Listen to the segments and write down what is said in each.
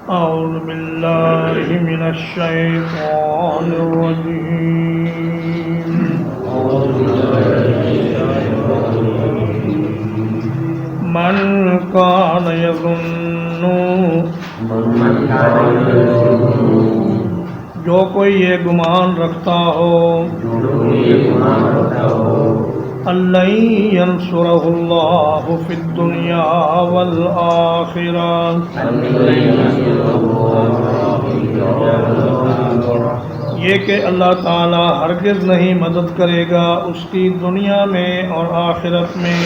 أعوذ بالله من الشيطان الرجيم من كان يظن جو کوئی یہ گمان رکھتا ہو اللَّن ينصرہ اللہ فی الدنیا والآخرہ یہ کہ اللہ تعالی ہرگز نہیں مدد کرے گا اس کی دنیا میں اور آخرت میں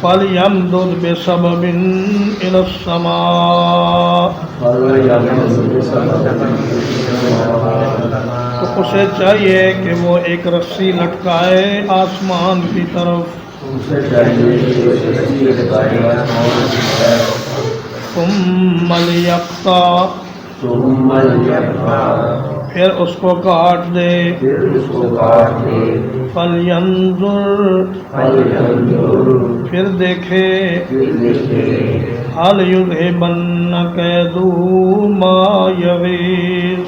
فَلْيَمْدُدْ بِسَبَبٍ إِلَى السَّمَاءِ تو اسے چاہیے کہ وہ ایک رسی لٹکائے آسمان کی طرف ثُمَّ لْيَقْطَعْ پھر اس کو کاٹ دے فَلْيَنظُرْ پھر دیکھے هَلْ يُذْهِبَنَّ كَيْدُهُ مَا يَغِيظُ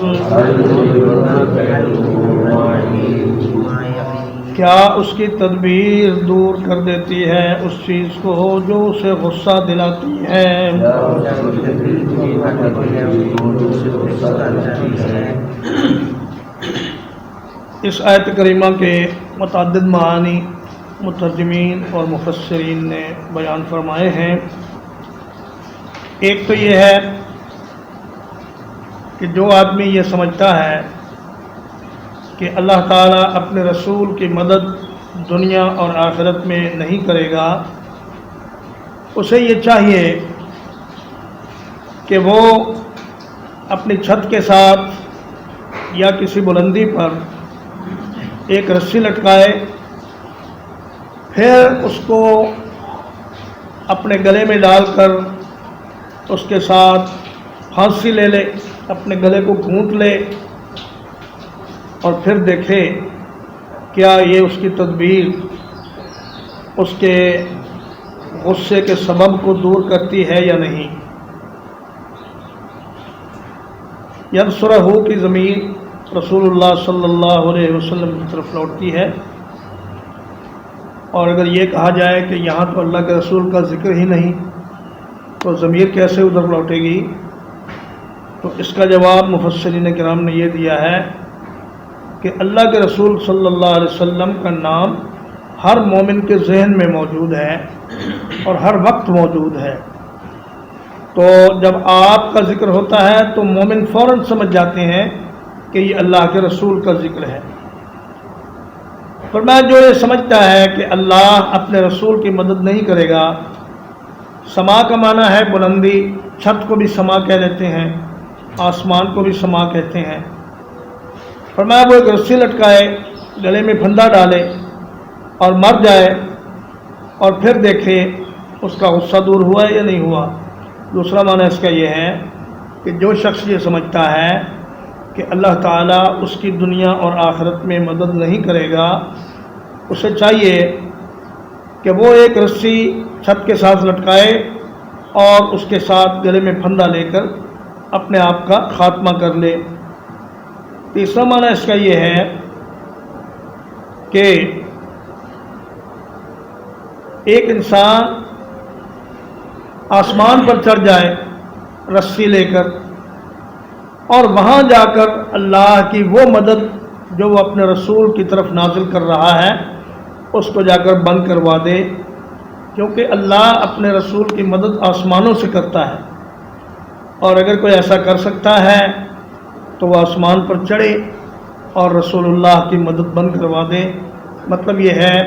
کیا اس کی تدبیر دور کر دیتی ہے اس چیز کو جو اسے غصہ دلاتی ہے اس آیت کریمہ کے متعدد معانی مترجمین اور مفسرین نے بیان فرمائے ہیں۔ ایک تو یہ ہے کہ جو آدمی یہ سمجھتا ہے کہ اللہ تعالیٰ اپنے رسول کی مدد دنیا اور آخرت میں نہیں کرے گا، اسے یہ چاہیے کہ وہ اپنی چھت کے ساتھ یا کسی بلندی پر ایک رسی لٹکائے، پھر اس کو اپنے گلے میں ڈال کر اس کے ساتھ پھانسی لے لے، اپنے گلے کو گھونٹ لے اور پھر دیکھے کیا یہ اس کی تدبیر اس کے غصے کے سبب کو دور کرتی ہے یا نہیں۔ ینصرہ کی ضمیر رسول اللہ صلی اللہ علیہ وسلم کی طرف لوٹتی ہے، اور اگر یہ کہا جائے کہ یہاں تو اللہ کے رسول کا ذکر ہی نہیں تو ضمیر کیسے ادھر لوٹے گی، تو اس کا جواب مفسرین کرام نے یہ دیا ہے کہ اللہ کے رسول صلی اللہ علیہ وسلم کا نام ہر مومن کے ذہن میں موجود ہے اور ہر وقت موجود ہے، تو جب آپ کا ذکر ہوتا ہے تو مومن فوراً سمجھ جاتے ہیں کہ یہ اللہ کے رسول کا ذکر ہے۔ فرمایا جو یہ سمجھتا ہے کہ اللہ اپنے رسول کی مدد نہیں کرے گا، سما کا معنی ہے بلندی، چھت کو بھی سما کہہ لیتے ہیں، آسمان کو بھی سما کہتے ہیں۔ فرمایا وہ ایک رسی لٹکائے، گلے میں پھندا ڈالے اور مر جائے، اور پھر دیکھے اس کا غصہ دور ہوا ہے یا نہیں ہوا۔ دوسرا معنی اس کا یہ ہے کہ جو شخص یہ سمجھتا ہے کہ اللہ تعالیٰ اس کی دنیا اور آخرت میں مدد نہیں کرے گا، اسے چاہیے کہ وہ ایک رسی چھت کے ساتھ لٹکائے اور اس کے ساتھ گلے میں پھندا لے کر اپنے آپ کا خاتمہ کر لے۔ تیسرا معنی اس کا یہ ہے کہ ایک انسان آسمان پر چڑھ جائے رسی لے کر، اور وہاں جا کر اللہ کی وہ مدد جو وہ اپنے رسول کی طرف نازل کر رہا ہے اس کو جا کر بند کروا دے، کیونکہ اللہ اپنے رسول کی مدد آسمانوں سے کرتا ہے، اور اگر کوئی ایسا کر سکتا ہے تو وہ آسمان پر چڑھے اور رسول اللہ کی مدد بند کروا دے۔ مطلب یہ ہے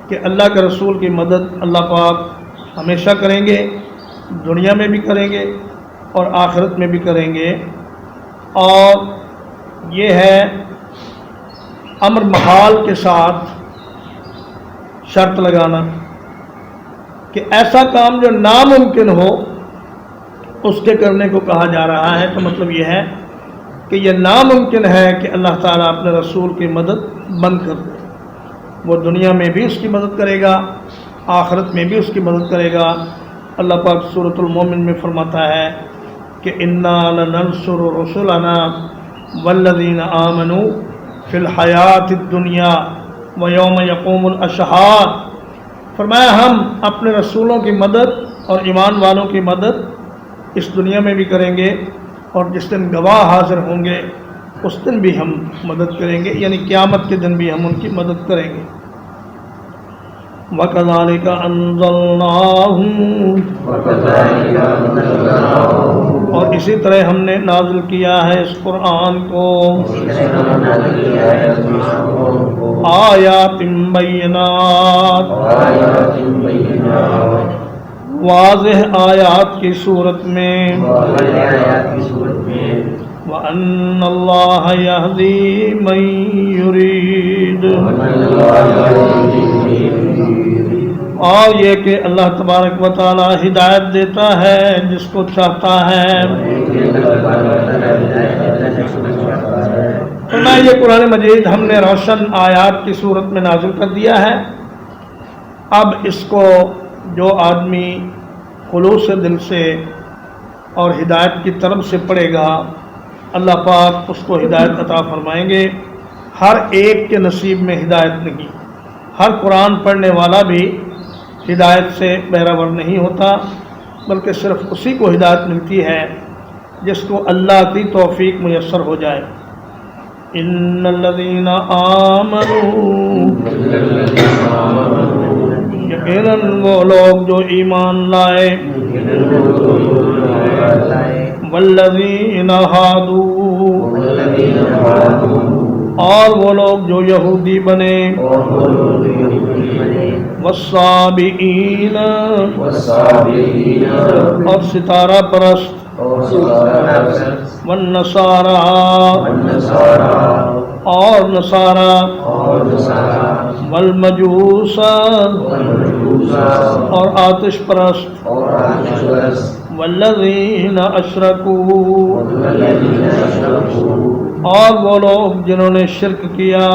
کہ اللہ کے رسول کی مدد اللہ پاک ہمیشہ کریں گے، دنیا میں بھی کریں گے اور آخرت میں بھی کریں گے، اور یہ ہے امر محال کے ساتھ شرط لگانا کہ ایسا کام جو ناممکن ہو اس کے کرنے کو کہا جا رہا ہے۔ تو مطلب یہ ہے کہ یہ ناممکن ہے کہ اللہ تعالیٰ اپنے رسول کی مدد بند کر دے، وہ دنیا میں بھی اس کی مدد کرے گا آخرت میں بھی اس کی مدد کرے گا۔ اللہ پاک سورۃ المومن میں فرماتا ہے کہ انا لننصر رسلنا والذین آمنوا فی الحیات الدنیا ویوم یقوم الاشہاد۔ فرمایا ہم اپنے رسولوں کی مدد اور ایمان والوں کی مدد اس دنیا میں بھی کریں گے، اور جس دن گواہ حاضر ہوں گے اس دن بھی ہم مدد کریں گے، یعنی قیامت کے دن بھی ہم ان کی مدد کریں گے۔ وَكَذَلِكَ أَنزَلْنَاهُ، اور اسی طرح ہم نے نازل کیا ہے اس قرآن کو، آیات بینات، واضح آیات کی صورت میں، وَأَنَّ اللَّهَ يَهْدِي مَن يُرِيدُ، اور یہ کہ اللہ تبارک و تعالی ہدایت دیتا ہے جس کو چاہتا ہے۔ فرمایا یہ قرآن مجید ہم نے روشن آیات کی صورت میں نازل کر دیا ہے، اب اس کو جو آدمی خلوص دل سے اور ہدایت کی طرف سے پڑھے گا اللہ پاک اس کو ہدایت عطا فرمائیں گے۔ ہر ایک کے نصیب میں ہدایت نہیں، ہر قرآن پڑھنے والا بھی ہدایت سے بہرور نہیں ہوتا، بلکہ صرف اسی کو ہدایت ملتی ہے جس کو اللہ کی توفیق میسر ہو جائے۔ ان الذین آمنوا، یقیناً وہ لوگ جو ایمان لائے، والذین ہادوا، اور وہ لوگ جو یہودی بنے، والصابئین، اور ستارہ پرست، والنصارى، اور نصارہ، والمجوس، اور آتش پرست، والذین اشرکوا، اور وہ لوگ جنہوں نے شرک کیا،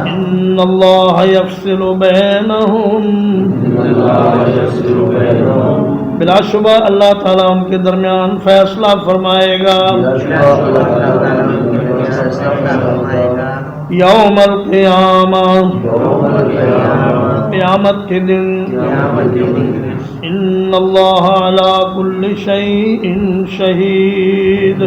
ان اللہ یفصل بینہم، بلا شبہ اللہ تعالیٰ ان کے درمیان فیصلہ فرمائے گا۔ یوم القیامہ، قیامت کے دن، ان اللہ علی کل شیء شہید،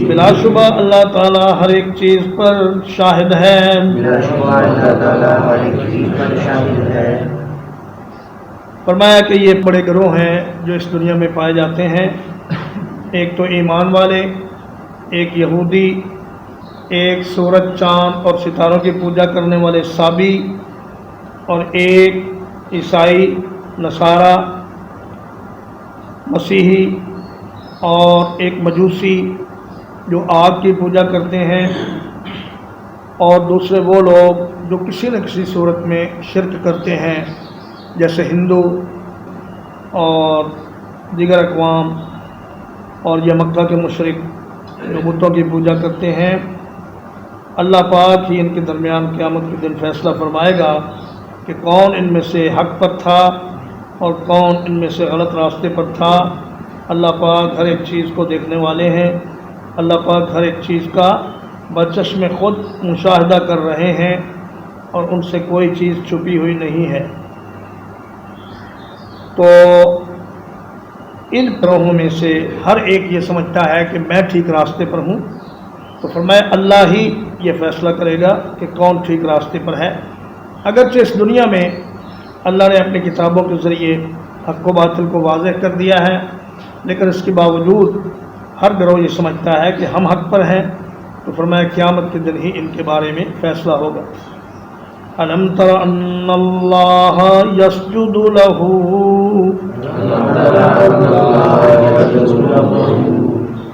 بلا شبہ اللہ تعالیٰ ہر ایک چیز پر شاہد ہے۔ فرمایا کہ یہ بڑے گروہ ہیں جو اس دنیا میں پائے جاتے ہیں، ایک تو ایمان والے، ایک یہودی، ایک سورج چاند اور ستاروں کی پوجا کرنے والے صابی، اور ایک عیسائی، نصارہ، مسیحی، اور ایک مجوسی جو آگ کی پوجا کرتے ہیں، اور دوسرے وہ لوگ جو کسی نہ کسی صورت میں شرک کرتے ہیں، جیسے ہندو اور دیگر اقوام، اور یہ مکہ کے مشرک جو بتوں کی پوجا کرتے ہیں۔ اللہ پاک ہی ان کے درمیان قیامت کے دن فیصلہ فرمائے گا کہ کون ان میں سے حق پر تھا اور کون ان میں سے غلط راستے پر تھا۔ اللہ پاک ہر ایک چیز کو دیکھنے والے ہیں، اللہ پاک ہر ایک چیز کا بچشم خود مشاہدہ کر رہے ہیں، اور ان سے کوئی چیز چھپی ہوئی نہیں ہے۔ تو ان گروہوں میں سے ہر ایک یہ سمجھتا ہے کہ میں ٹھیک راستے پر ہوں، تو فرمایا اللہ ہی یہ فیصلہ کرے گا کہ کون ٹھیک راستے پر ہے۔ اگرچہ اس دنیا میں اللہ نے اپنی کتابوں کے ذریعے حق و باطل کو واضح کر دیا ہے، لیکن اس کے باوجود ہر گروہ یہ سمجھتا ہے کہ ہم حق پر ہیں، تو فرمایا قیامت کے دن ہی ان کے بارے میں فیصلہ ہوگا۔ أَلَمْ تَرَ أَنَّ اللَّهَ يَسْجُدُ لَهُ،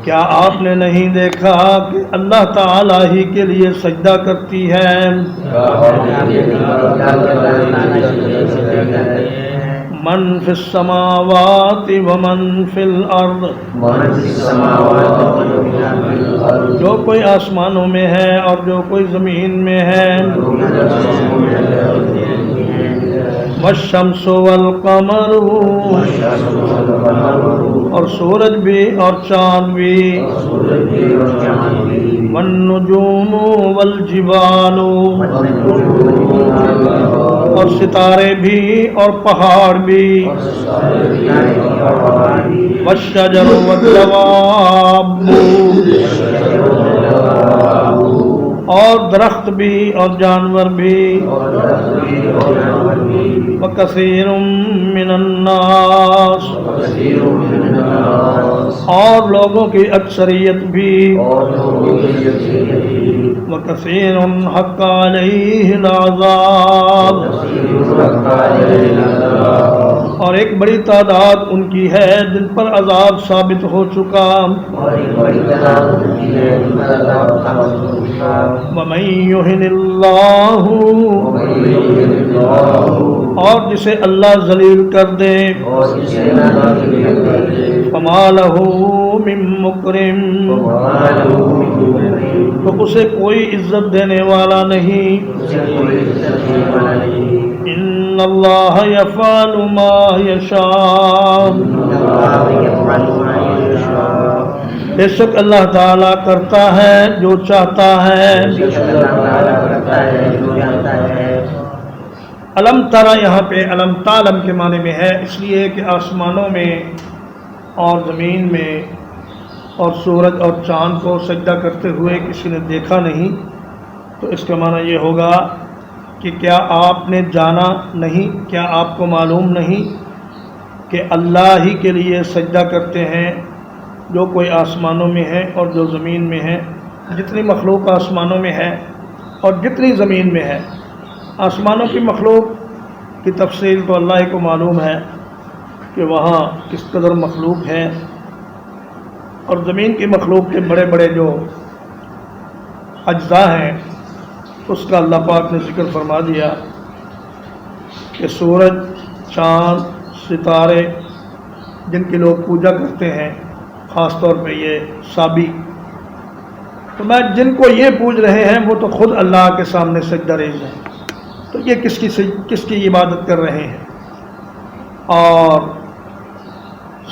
کیا آپ نے نہیں دیکھا کہ اللہ تعالی ہی کے لیے سجدہ کرتی ہے، من فی السماوات ومن فی الارض، جو کوئی آسمانوں میں ہے اور جو کوئی زمین میں ہے، والشمس والقمر، اور سورج بھی اور چاند بھی، والنجوم والجبال، اور ستارے بھی اور پہاڑ بھی، والشجر والدواب، اور درخت بھی اور جانور بھی، وکثیر من الناس، اور لوگوں کی اکثریت بھی، وکثیر حق علیہ العذاب، اور ایک بڑی تعداد ان کی ہے جن پر عذاب ثابت ہو چکا۔ وَمَن يُهِنِ اللَّهُ، اور جسے اللہ ذلیل کر دے، فَمَا لَهُ مِن مُّكْرِمٍ، تو اسے کوئی عزت دینے والا نہیں۔ ان اللہ یفعل ما یشاء، بے شک اللہ تعالیٰ کرتا ہے جو چاہتا ہے۔ علم ترى یہاں پہ علم تعلم کے معنی میں ہے، اس لیے کہ آسمانوں میں اور زمین میں اور سورج اور چاند کو سجدہ کرتے ہوئے کسی نے دیکھا نہیں، تو اس کا معنی یہ ہوگا کہ کیا آپ نے جانا نہیں، کیا آپ کو معلوم نہیں کہ اللہ ہی کے لیے سجدہ کرتے ہیں جو کوئی آسمانوں میں ہے اور جو زمین میں ہے، جتنی مخلوق آسمانوں میں ہے اور جتنی زمین میں ہے۔ آسمانوں کی مخلوق کی تفصیل تو اللہ ہی کو معلوم ہے کہ وہاں کس قدر مخلوق ہے، اور زمین کی مخلوق کے بڑے بڑے جو اجزاء ہیں اس کا اللہ پاک نے ذکر فرما دیا کہ سورج، چاند، ستارے جن کی لوگ پوجا کرتے ہیں، خاص طور پہ یہ سابی، تو میں جن کو یہ پوج رہے ہیں وہ تو خود اللہ کے سامنے سجدہ ریز ہیں، تو یہ کس کی عبادت کر رہے ہیں؟ اور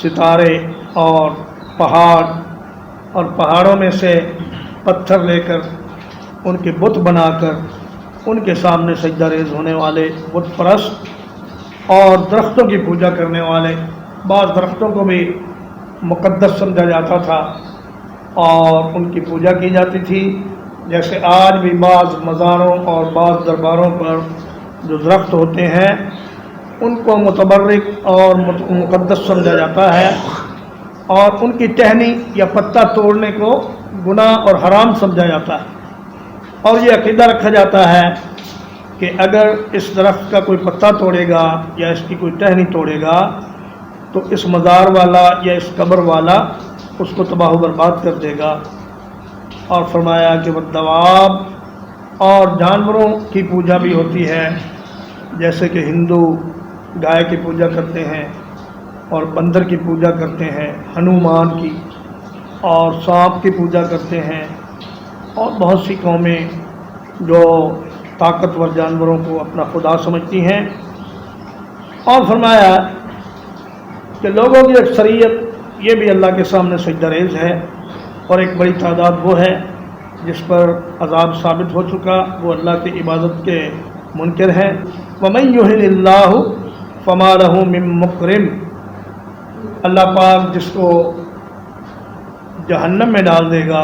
ستارے اور پہاڑ، اور پہاڑوں میں سے پتھر لے کر ان کے بت بنا کر ان کے سامنے سجدہ ریز ہونے والے بت پرست، اور درختوں کی پوجا کرنے والے۔ بعض درختوں کو بھی مقدس سمجھا جاتا تھا اور ان کی پوجا کی جاتی تھی، جیسے آج بھی بعض مزاروں اور بعض درباروں پر جو درخت ہوتے ہیں ان کو متبرک اور مقدس سمجھا جاتا ہے، اور ان کی ٹہنی یا پتا توڑنے کو گناہ اور حرام سمجھا جاتا ہے، اور یہ عقیدہ رکھا جاتا ہے کہ اگر اس درخت کا کوئی پتا توڑے گا یا اس کی کوئی ٹہنی توڑے گا تو اس مزار والا یا اس قبر والا اس کو تباہ و برباد کر دے گا۔ اور فرمایا کہ والدواب، اور جانوروں کی پوجا بھی ہوتی ہے، جیسے کہ ہندو گائے کی پوجا کرتے ہیں اور بندر کی پوجا کرتے ہیں، ہنومان کی، اور سانپ کی پوجا کرتے ہیں، اور بہت سی قومیں جو طاقتور جانوروں کو اپنا خدا سمجھتی ہیں۔ اور فرمایا کہ لوگوں کی اکثریت یہ بھی اللہ کے سامنے سجدہ ریز ہے، اور ایک بڑی تعداد وہ ہے جس پر عذاب ثابت ہو چکا، وہ اللہ کی عبادت کے منکر ہیں۔ وَمَن يُهِنِ اللَّهُ فَمَا لَهُ مِن مُّكْرِمٍ، اللہ پاک جس کو جہنم میں ڈال دے گا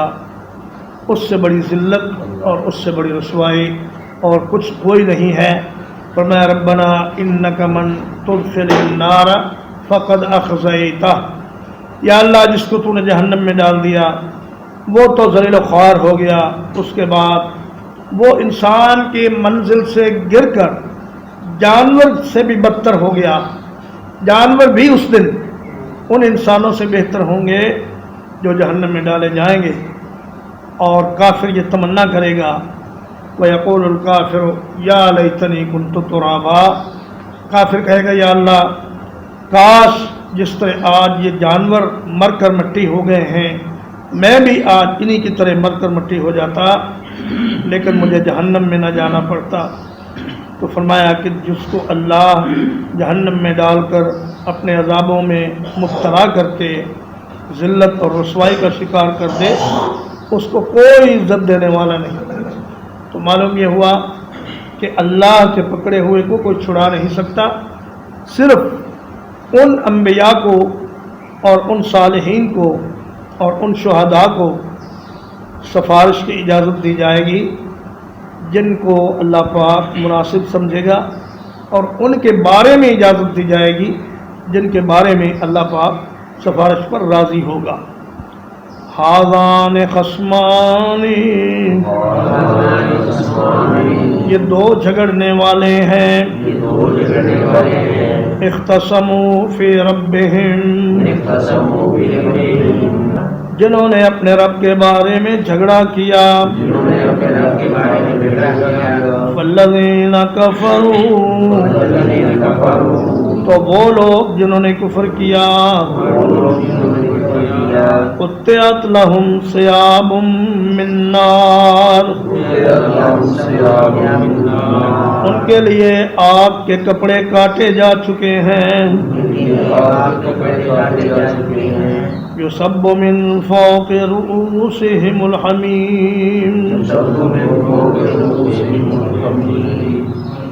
اس سے بڑی ذلت اور اس سے بڑی رسوائی اور کچھ کوئی نہیں ہے۔ فرمایا ربنا انک من تدخل النار فقد اخزیتہ، یا اللہ جس کو تو نے جہنم میں ڈال دیا وہ تو ذلیل و خوار ہو گیا، اس کے بعد وہ انسان کی منزل سے گر کر جانور سے بھی بدتر ہو گیا۔ جانور بھی اس دن ان انسانوں سے بہتر ہوں گے جو جہنم میں ڈالے جائیں گے۔ اور کافر یہ تمنا کرے گا، وَيَقُولُ الْكَافِرُ يَا لَيْتَنِي كُنْتُ تُرَابًا، کافر کہے گا یا اللہ کاش جس طرح آج یہ جانور مر کر مٹی ہو گئے ہیں میں بھی آج انہی کی طرح مر کر مٹی ہو جاتا لیکن مجھے جہنم میں نہ جانا پڑتا۔ تو فرمایا کہ جس کو اللہ جہنم میں ڈال کر اپنے عذابوں میں مبتلا کر کے ذلت اور رسوائی کا شکار کر دے اس کو کوئی عزت دینے والا نہیں۔ تو معلوم یہ ہوا کہ اللہ کے پکڑے ہوئے کو کوئی چھڑا نہیں سکتا، صرف ان انبیاء کو اور ان صالحین کو اور ان شہداء کو سفارش کی اجازت دی جائے گی جن کو اللہ پاک مناسب سمجھے گا، اور ان کے بارے میں اجازت دی جائے گی جن کے بارے میں اللہ پاک سفارش پر راضی ہوگا۔ ہاذان خصمان، یہ دو جھگڑنے والے ہیں، اختصموا فی ربہم، جنہوں نے اپنے رب کے بارے میں جھگڑا کیا، والذین کفروا، تو وہ لوگ جنہوں نے کفر کیا، قطعت لہم ثیاب من نار، ان کے لیے آگ کے کپڑے کاٹے جا چکے ہیں، یصب من فوق رؤوسہم الحمیم،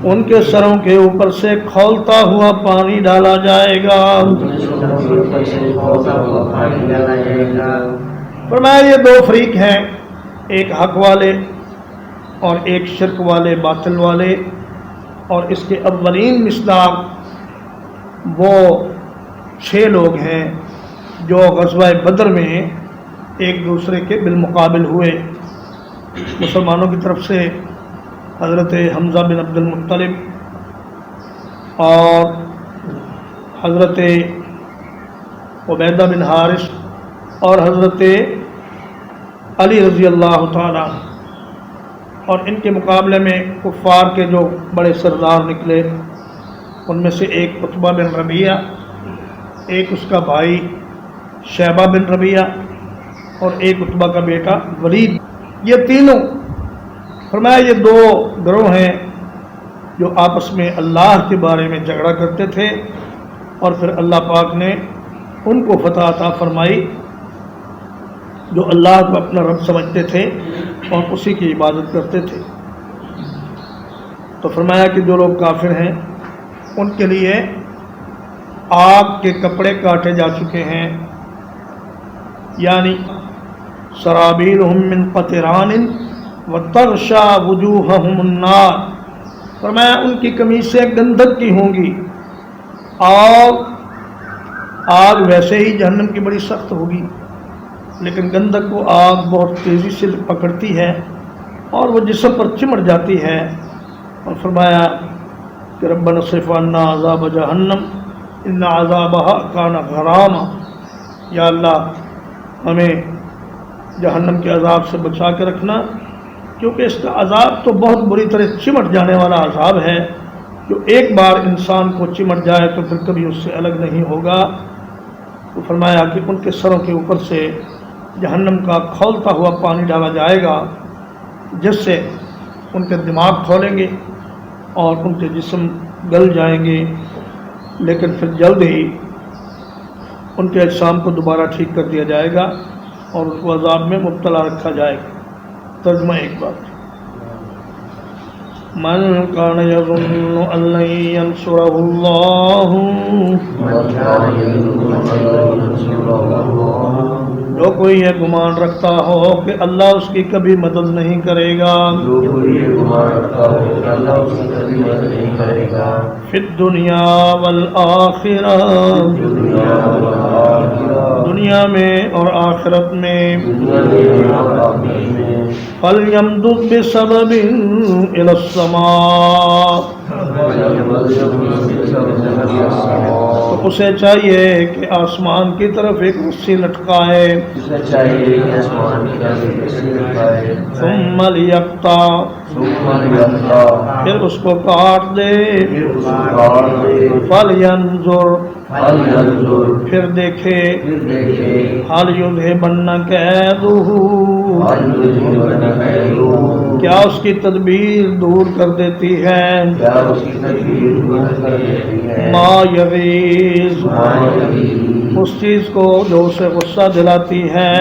ان کے سروں کے اوپر سے کھولتا ہوا پانی ڈالا جائے گا۔ فرمایا یہ دو فریق ہیں، ایک حق والے اور ایک شرک والے باطل والے، اور اس کے اولین مصداق وہ 6 لوگ ہیں جو غزوہ بدر میں ایک دوسرے کے بالمقابل ہوئے۔ مسلمانوں کی طرف سے حضرت حمزہ بن عبد المطلب اور حضرت عبیدہ بن حارث اور حضرت علی رضی اللہ تعالیٰ، اور ان کے مقابلے میں کفار کے جو بڑے سردار نکلے ان میں سے ایک عتبہ بن ربیعہ، ایک اس کا بھائی شیبہ بن ربیعہ اور ایک عتبہ کا بیٹا ولید، یہ تینوں فرمایا یہ دو گروہ ہیں جو آپس میں اللہ کے بارے میں جھگڑا کرتے تھے، اور پھر اللہ پاک نے ان کو فتح عطا فرمائی جو اللہ کو اپنا رب سمجھتے تھے اور اسی کی عبادت کرتے تھے۔ تو فرمایا کہ جو لوگ کافر ہیں ان کے لیے آگ کے کپڑے کاٹے جا چکے ہیں، یعنی سرابیلہم من قطران وتغشا وجوہہم النار، فرمایا ان کی قمیصیں گندھک کی ہوں گی، آگ ویسے ہی جہنم کی بڑی سخت ہوگی لیکن گندھک کو آگ بہت تیزی سے پکڑتی ہے اور وہ جسم پر چمٹ جاتی ہے۔ اور فرمایا کہ ربنا اصرف عنا عذاب جہنم ان عذابها کان غراما، یا اللہ ہمیں جہنم کے عذاب سے بچا کے رکھنا، کیونکہ اس کا عذاب تو بہت بری طرح چمٹ جانے والا عذاب ہے، جو ایک بار انسان کو چمٹ جائے تو پھر کبھی اس سے الگ نہیں ہوگا۔ تو فرمایا کہ ان کے سروں کے اوپر سے جہنم کا کھولتا ہوا پانی ڈالا جائے گا جس سے ان کے دماغ کھولیں گے اور ان کے جسم گل جائیں گے، لیکن پھر جلد ہی ان کے اجسام کو دوبارہ ٹھیک کر دیا جائے گا اور ان کو عذاب میں مبتلا رکھا جائے گا۔ ترجمہ ایک بات، من کان یظن ان لن ینصرہ اللہ، جو کوئی یہ گمان رکھتا ہو کہ اللہ اس کی کبھی مدد نہیں کرے گا، فی الدنیا والآخرہ، دنیا میں اور آخرت میں، فَلْيَمْدُدْ بِسَبَبٍ إِلَى السَّمَاءِ، تو اسے چاہیے کہ آسمان کی طرف ایک رسی لٹکائے، ثُمَّ لِيَقْطَعْ پھر اس کو کاٹ دے فَلْيَنْظُرْ پھر دیکھے حال یذھبن کیدہ کیا اس کی تدبیر دور کر دیتی ہے ما یغیظ اس چیز کو جو اسے غصہ دلاتی ہے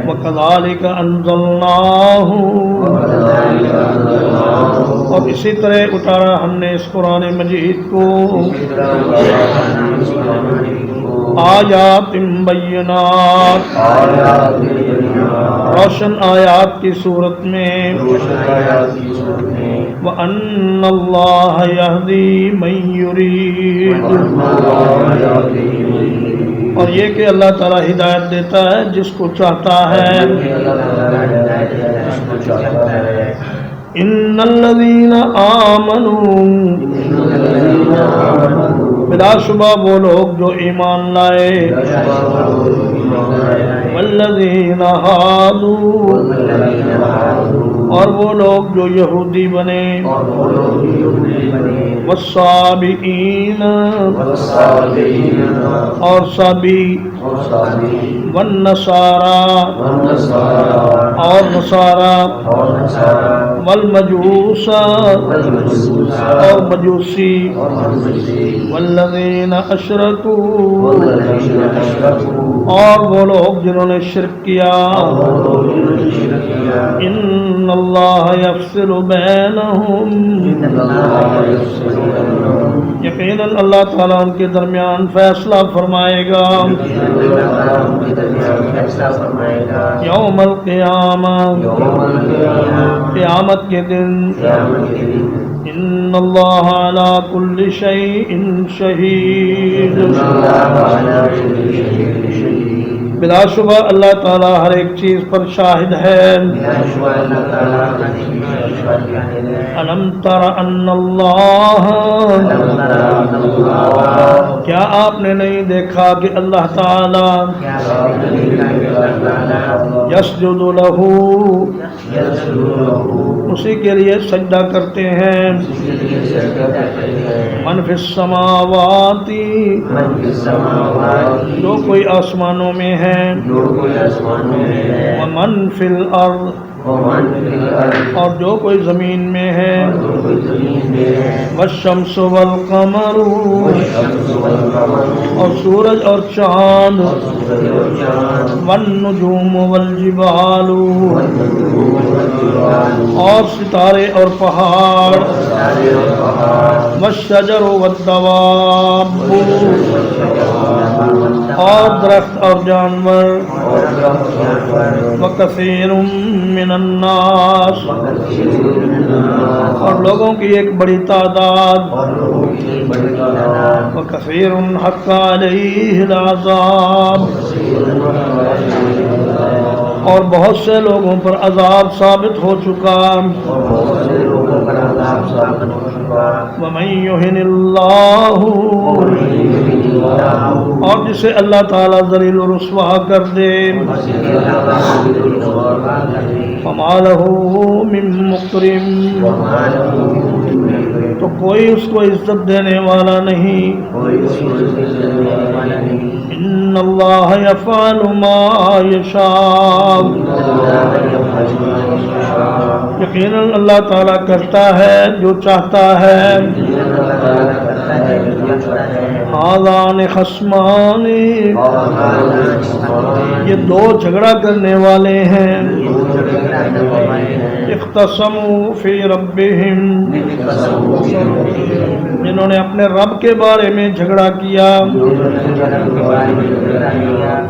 وَكَذَلِكَ أَنزَلْنَاهُ اور اسی طرح اتارا ہم نے اس قرآن مجید کو آیات بینات روشن آیات کی صورت میں وَأَنَّ اللَّهَ يَهْدِي مَن يُرِيدُ اور یہ کہ اللہ تعالیٰ ہدایت دیتا ہے جس کو چاہتا ہے ان الذین آمنوا بلا شبہ وہ لوگ جو ایمان لائے والذین ہادوا اور وہ لوگ جو یہودی بنے والصابئین اور صابی والنصارى اور نصارى والمجوس اور مجوسی والذین اشرکوا اور وہ لوگ جنہوں نے شرک کیا ان اللہ یفصل بینہم یقیناً اللہ تعالیٰ ان کے درمیان فیصلہ فرمائے گا یوم القیامہ قیامت کے دن ان اللہ علی کل شیء شہید بلا شبہ اللہ تعالیٰ ہر ایک چیز پر شاہد ہے الم تر ان اللہ کیا آپ نے نہیں دیکھا کہ اللہ تعالیٰ یسجد لہ اسی کے لیے سجدہ کرتے ہیں من فی السماوات جو کوئی آسمانوں میں ہے ومن فی الارض اور جو کوئی زمین میں ہے والشمس والقمر اور سورج اور چاند والنجوم والجبال اور ستارے اور پہاڑ والشجر والدواب اور درخت اور جانور وکثیر من الناس اور لوگوں کی ایک بڑی تعداد وکثیر حق علیہ العذاب اور بہت سے لوگوں پر عذاب ثابت ہو چکا وَمَن يُهِنِ اللَّهُ اور جسے اللہ تعالیٰ ذلیل و رسوا کر دے فَمَا لَهُ مِن مُّكْرِمٍ تو کوئی اس کو عزت دینے والا نہیں ان اللہ یفعل ما یشاء یقیناً اللہ تعالیٰ کرتا ہے جو چاہتا ہے ہذان خصمان یہ دو جھگڑا کرنے والے ہیں اختصموا فی ربہم جنہوں نے اپنے رب کے بارے میں جھگڑا کیا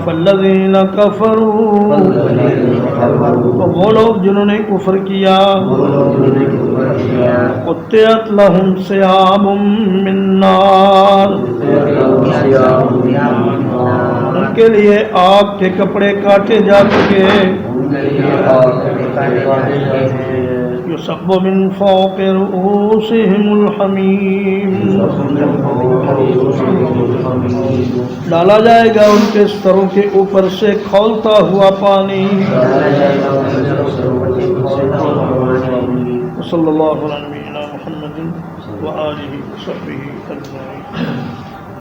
فالذین کفروا تو وہ لوگ جنہوں نے کفر کیا قطعت لہم ثیاب من نار ان کے لیے آگ کے کپڑے کاٹے جا چکے یصب من فوق رؤوسہم الحمیم ڈالا جائے گا ان کے سروں کے اوپر سے کھولتا ہوا پانی وصلی اللہ علی نبینا محمد وآلہ وصحبہ اجمعین.